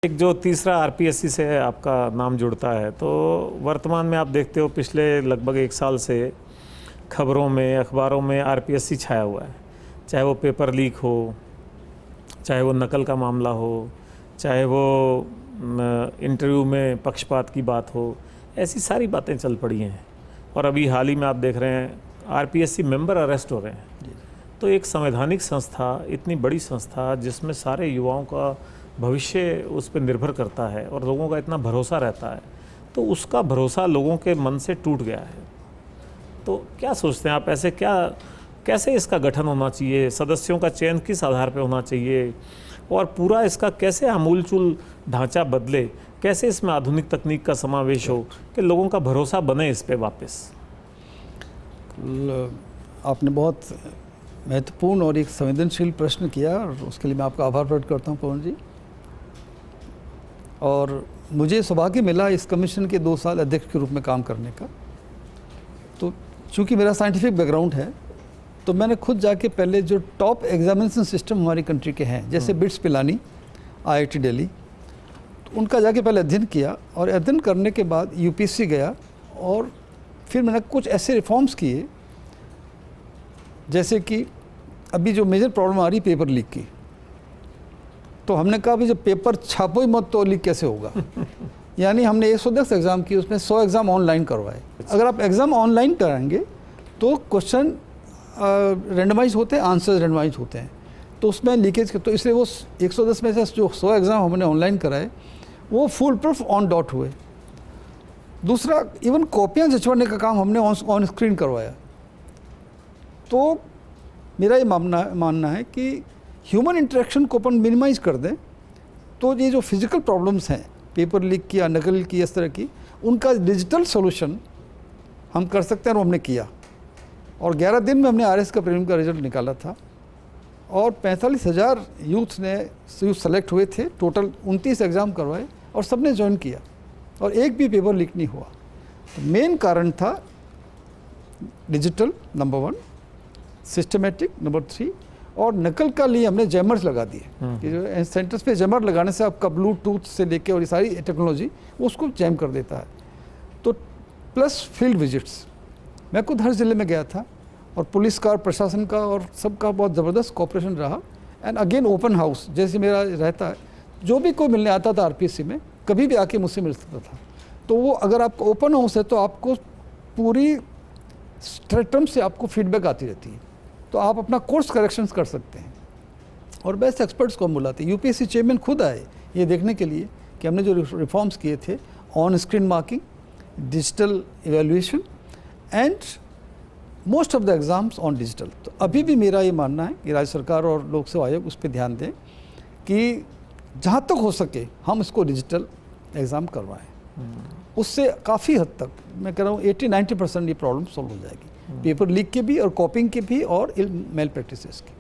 एक जो तीसरा आरपीएससी से आपका नाम जुड़ता है, तो वर्तमान में आप देखते हो पिछले लगभग 1 साल से खबरों में, अखबारों में आरपीएससी छाया हुआ है। चाहे वो पेपर लीक हो, चाहे वो नकल का मामला हो, चाहे वो इंटरव्यू में पक्षपात की बात हो, ऐसी सारी बातें चल पड़ी हैं। और अभी हाल ही में आप देख रहे हैं आरपीएससी मेंबर अरेस्ट हो रहे हैं। तो एक संवैधानिक संस्था, इतनी बड़ी संस्था जिसमें सारे युवाओं का भविष्य उस पर निर्भर करता है और लोगों का इतना भरोसा रहता है, तो उसका भरोसा लोगों के मन से टूट गया है। तो क्या सोचते हैं आप, ऐसे कैसे इसका गठन होना चाहिए, सदस्यों का चयन किस आधार पर होना चाहिए, और पूरा इसका कैसे आमूलचूल ढांचा बदले, कैसे इसमें आधुनिक तकनीक का समावेश हो कि लोगों का भरोसा बने इस पे वापस? आपने बहुत महत्वपूर्ण और एक संवेदनशील प्रश्न किया और उसके लिए मैं आपका आभार प्रकट करता हूं पवन जी। और मुझे सौभाग्य मिला इस कमीशन के 2 साल अध्यक्ष के रूप में काम करने का। तो चूँकि मेरा साइंटिफिक बैकग्राउंड है, तो मैंने खुद जाके पहले जो टॉप एग्जामिनेशन सिस्टम हमारी कंट्री के हैं, जैसे बिट्स पिलानी, आईआईटी दिल्ली, तो उनका जाके पहले अध्ययन किया। और अध्ययन करने के बाद यूपीएससी गया और फिर मैंने कुछ ऐसे रिफॉर्म्स किए, जैसे कि अभी जो मेजर प्रॉब्लम आ रही पेपर लीक की, तो हमने कहा भी जब पेपर छापो ही मत तो लीक कैसे होगा। यानी हमने 110 एग्ज़ाम किए, उसमें 100 एग्ज़ाम ऑनलाइन करवाए। अगर आप एग्ज़ाम ऑनलाइन कराएंगे तो क्वेश्चन रेंडमाइज होते हैं, आंसर्स रेंडमाइज होते हैं, तो उसमें लीकेज, तो इसलिए वो 110 में से जो 100 एग्ज़ाम हमने ऑनलाइन कराए वो फुल प्रूफ ऑन डॉट हुए। दूसरा, इवन कॉपियाँ जचवाने का काम हमने ऑन स्क्रीन करवाया। तो मेरा ये मानना है कि ह्यूमन इंटरेक्शन को अपन मिनिमाइज कर दें, तो ये जो फिज़िकल प्रॉब्लम्स हैं, पेपर लीक की या नकल की, इस तरह की, उनका डिजिटल सोल्यूशन हम कर सकते हैं, और हमने किया। और 11 दिन में हमने आरएस का प्रीलिम का रिजल्ट निकाला था और 45,000 यूथ सेलेक्ट हुए थे। टोटल 29 एग्ज़ाम करवाए और सबने ज्वाइन किया और एक भी पेपर लीक नहीं हुआ। तो मेन कारण था डिजिटल नंबर 1, सिस्टमेटिक नंबर 3, और नकल का लिए हमने जैमर्स लगा दिए कि जो सेंटर्स पे जैमर लगाने से आपका ब्लूटूथ से लेके और ये सारी टेक्नोलॉजी उसको जैम कर देता है। तो प्लस फील्ड विजिट्स, मैं खुद हर ज़िले में गया था और पुलिस का और प्रशासन का और सबका बहुत ज़बरदस्त कोऑपरेशन रहा। एंड अगेन ओपन हाउस जैसे मेरा रहता है, जो भी कोई मिलने आता था आरपीएससी में, कभी भी आके मुझसे मिल सकता था। तो वो अगर आपका ओपन हाउस है तो आपको पूरी स्ट्रेटम से आपको फीडबैक आती रहती है, तो आप अपना कोर्स करेक्शंस कर सकते हैं। और बेस्ट एक्सपर्ट्स को हम बुलाते हैं। यूपीएससी चेयरमैन खुद आए ये देखने के लिए कि हमने जो रिफॉर्म्स किए थे, on screen marking, digital evaluation and most of the exams on digital. तो अभी भी मेरा ये मानना है कि राज्य सरकार और लोक सेवा आयोग उस पर ध्यान दें कि जहाँ तक हो सके हम इसको डिजिटल एग्ज़ाम करवाएं। उससे काफ़ी हद तक मैं कह रहा हूँ 80-90% ये प्रॉब्लम सॉल्व हो जाएगी, पेपर लीक के भी और कॉपिंग के भी और मेल प्रैक्टिसेस की।